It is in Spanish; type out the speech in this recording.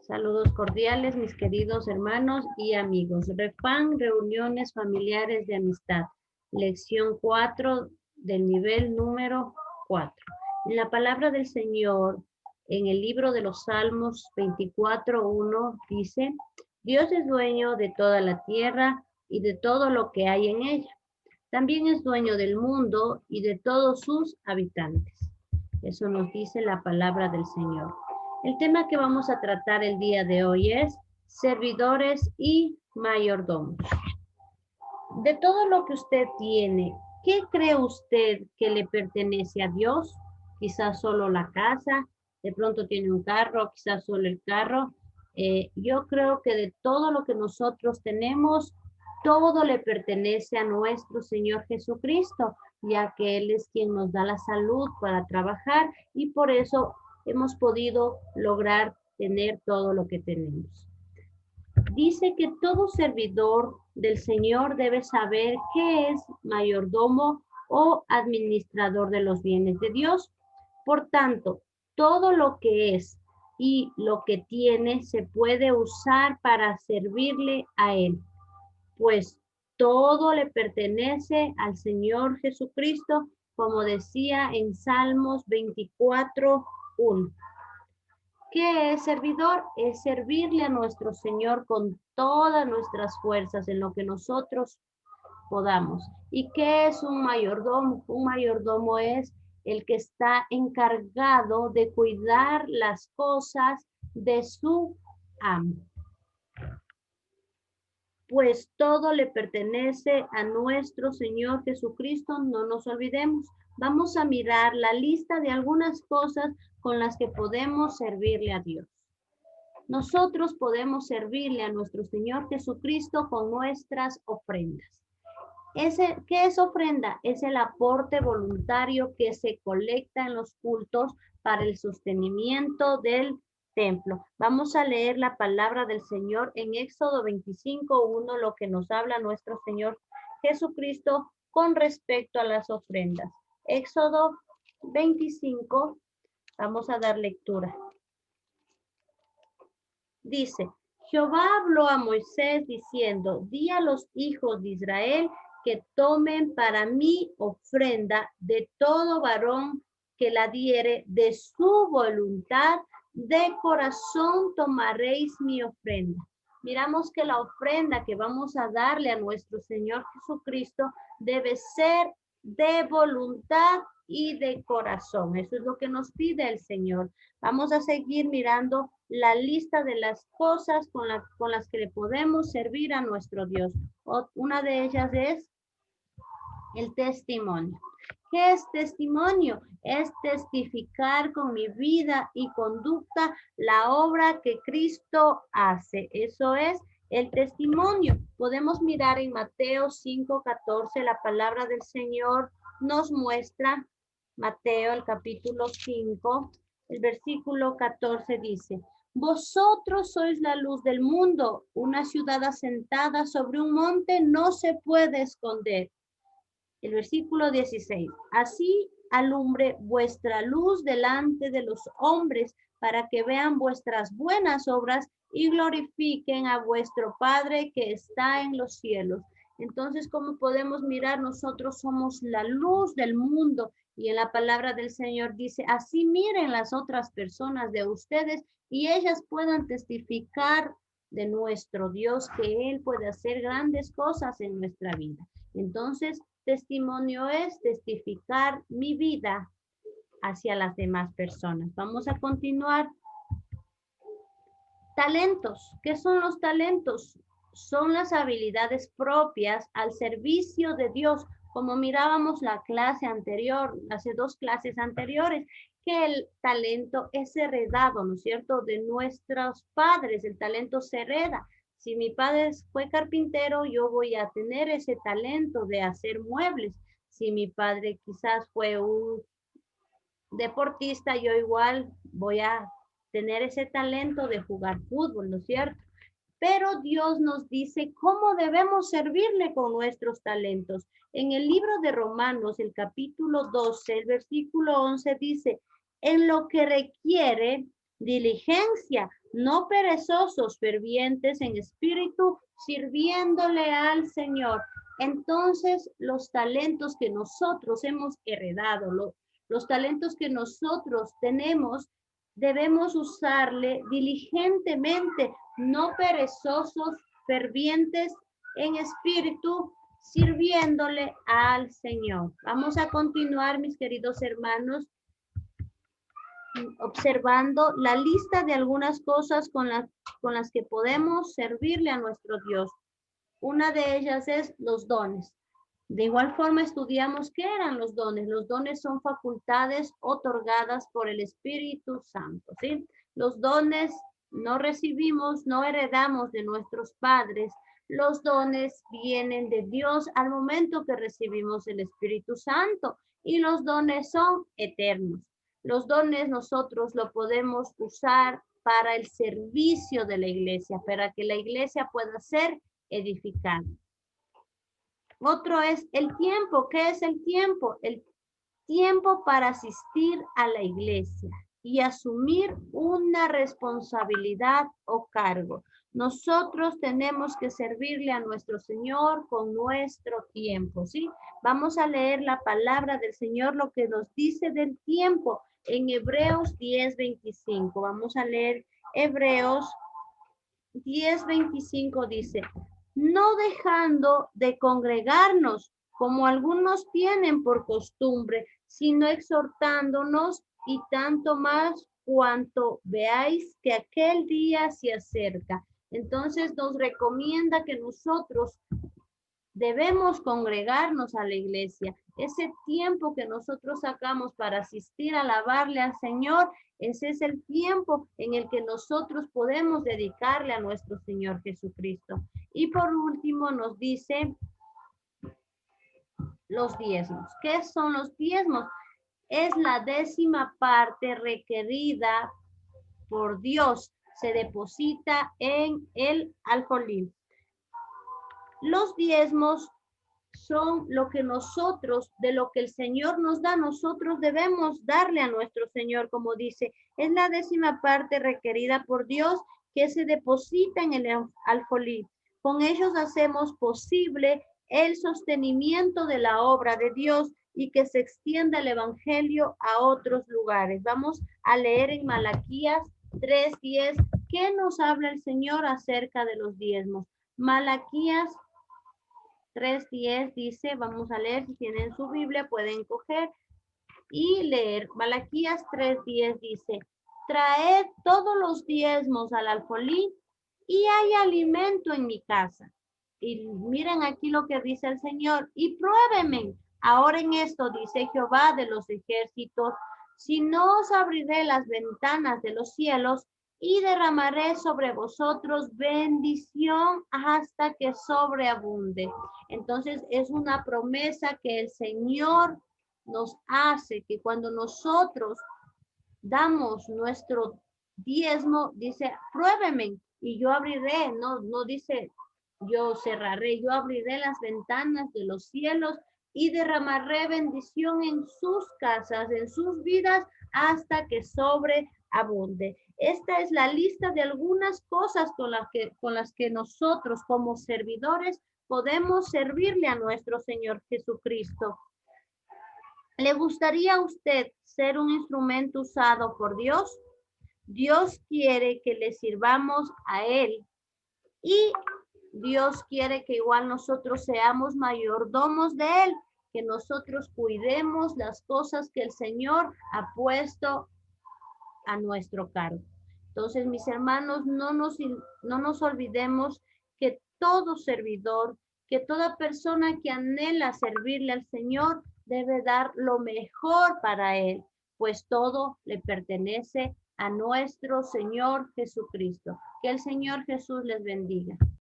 Saludos cordiales, mis queridos hermanos y amigos. Refan, reuniones familiares de amistad. Lección 4 del nivel número 4. En la palabra del Señor, en el libro de los Salmos 24:1, dice: Dios es dueño de toda la tierra y de todo lo que hay en ella. También es dueño del mundo y de todos sus habitantes. Eso nos dice la palabra del Señor. El tema que vamos a tratar el día de hoy es servidores y mayordomos. De todo lo que usted tiene, ¿qué cree usted que le pertenece a Dios? Quizás solo la casa, de pronto tiene un carro, quizás solo el carro. Yo creo que de todo lo que nosotros tenemos, todo le pertenece a nuestro Señor Jesucristo, ya que Él es quien nos da la salud para trabajar y por eso hemos podido lograr tener todo lo que tenemos. Dice que todo servidor del Señor debe saber qué es mayordomo o administrador de los bienes de Dios. Por tanto, todo lo que es y lo que tiene se puede usar para servirle a Él, pues todo le pertenece al Señor Jesucristo, como decía en Salmos 24:1. ¿Qué es servidor? Es servirle a nuestro Señor con todas nuestras fuerzas en lo que nosotros podamos. ¿Y qué es un mayordomo? Un mayordomo es el que está encargado de cuidar las cosas de su amo. Pues todo le pertenece a nuestro Señor Jesucristo, no nos olvidemos. Vamos a mirar la lista de algunas cosas con las que podemos servirle a Dios. Nosotros podemos servirle a nuestro Señor Jesucristo con nuestras ofrendas. ¿Qué es ofrenda? Es el aporte voluntario que se colecta en los cultos para el sostenimiento del templo. Vamos a leer la palabra del Señor en Éxodo 25:1, lo que nos habla nuestro Señor Jesucristo con respecto a las ofrendas. Éxodo 25, vamos a dar lectura. Dice: Jehová habló a Moisés diciendo: di a los hijos de Israel que tomen para mí ofrenda de todo varón que la diere de su voluntad, de corazón tomaréis mi ofrenda. Miramos que la ofrenda que vamos a darle a nuestro Señor Jesucristo debe ser de voluntad y de corazón. Eso es lo que nos pide el Señor. Vamos a seguir mirando la lista de las cosas con las que le podemos servir a nuestro Dios. Una de ellas es el testimonio. ¿Qué es testimonio? Es testificar con mi vida y conducta la obra que Cristo hace. Eso es el testimonio. Podemos mirar en Mateo 5:14, la palabra del Señor nos muestra, Mateo el capítulo 5, el versículo 14 dice: vosotros sois la luz del mundo. Una ciudad asentada sobre un monte no se puede esconder. El versículo 16. Así alumbre vuestra luz delante de los hombres, para que vean vuestras buenas obras y glorifiquen a vuestro Padre que está en los cielos. Entonces, como podemos mirar, nosotros somos la luz del mundo. Y en la palabra del Señor dice: así miren las otras personas de ustedes y ellas puedan testificar de nuestro Dios, que Él puede hacer grandes cosas en nuestra vida. Entonces, testimonio es testificar mi vida hacia las demás personas. Vamos a continuar. Talentos. ¿Qué son los talentos? Son las habilidades propias al servicio de Dios, como mirábamos la clase anterior, hace 2 clases anteriores, que el talento es heredado, ¿no es cierto?, de nuestros padres. El talento se hereda. Si mi padre fue carpintero, yo voy a tener ese talento de hacer muebles. Si mi padre quizás fue un deportista, yo igual voy a tener ese talento de jugar fútbol, ¿no es cierto? Pero Dios nos dice cómo debemos servirle con nuestros talentos. En el libro de Romanos, el capítulo 12, el versículo 11 dice: en lo que requiere diligencia, no perezosos, fervientes en espíritu, sirviéndole al Señor. Entonces, los talentos que nosotros hemos heredado, los talentos que nosotros tenemos, debemos usarle diligentemente, no perezosos, fervientes en espíritu, sirviéndole al Señor. Vamos a continuar, mis queridos hermanos, observando la lista de algunas cosas con las que podemos servirle a nuestro Dios. Una de ellas es los dones. De igual forma estudiamos qué eran los dones. Los dones son facultades otorgadas por el Espíritu Santo, ¿sí? Los dones no recibimos, no heredamos de nuestros padres. Los dones vienen de Dios al momento que recibimos el Espíritu Santo y los dones son eternos. Los dones nosotros lo podemos usar para el servicio de la iglesia, para que la iglesia pueda ser edificada. Otro es el tiempo. ¿Qué es el tiempo? El tiempo para asistir a la iglesia y asumir una responsabilidad o cargo. Nosotros tenemos que servirle a nuestro Señor con nuestro tiempo, ¿sí? Vamos a leer la palabra del Señor, lo que nos dice del tiempo en Hebreos 10:25. Vamos a leer Hebreos 10:25 dice, no dejando de congregarnos como algunos tienen por costumbre, sino exhortándonos y tanto más cuanto veáis que aquel día se acerca. Entonces nos recomienda que nosotros debemos congregarnos a la iglesia. Ese tiempo que nosotros sacamos para asistir a alabarle al Señor, ese es el tiempo en el que nosotros podemos dedicarle a nuestro Señor Jesucristo. Y por último nos dice los diezmos. ¿Qué son los diezmos? Es la 10ª parte requerida por Dios. Se deposita en el alfolí. Los diezmos son lo que nosotros, de lo que el Señor nos da, nosotros debemos darle a nuestro Señor, como dice, es la 10ª parte requerida por Dios que se deposita en el alfolí. Con ellos hacemos posible el sostenimiento de la obra de Dios y que se extienda el evangelio a otros lugares. Vamos a leer en Malaquías 3:10, ¿qué nos habla el Señor acerca de los diezmos? Malaquías 3:10 dice, vamos a leer, si tienen su Biblia pueden coger y leer. Malaquías 3:10 dice, traed todos los diezmos al alfolí y hay alimento en mi casa. Y miren aquí lo que dice el Señor, y pruébenme ahora en esto, dice Jehová de los ejércitos, si no os abriré las ventanas de los cielos y derramaré sobre vosotros bendición hasta que sobreabunde. Entonces es una promesa que el Señor nos hace, que cuando nosotros damos nuestro diezmo, dice, pruébeme y yo abriré, no dice yo cerraré, yo abriré las ventanas de los cielos y derramaré bendición en sus casas, en sus vidas, hasta que sobreabunde. Esta es la lista de algunas cosas con las que nosotros como servidores podemos servirle a nuestro Señor Jesucristo. ¿Le gustaría a usted ser un instrumento usado por Dios? Dios quiere que le sirvamos a Él y Dios quiere que igual nosotros seamos mayordomos de Él, que nosotros cuidemos las cosas que el Señor ha puesto a nuestro cargo. Entonces, mis hermanos, no nos olvidemos que todo servidor, que toda persona que anhela servirle al Señor debe dar lo mejor para Él, pues todo le pertenece a nuestro Señor Jesucristo. Que el Señor Jesús les bendiga.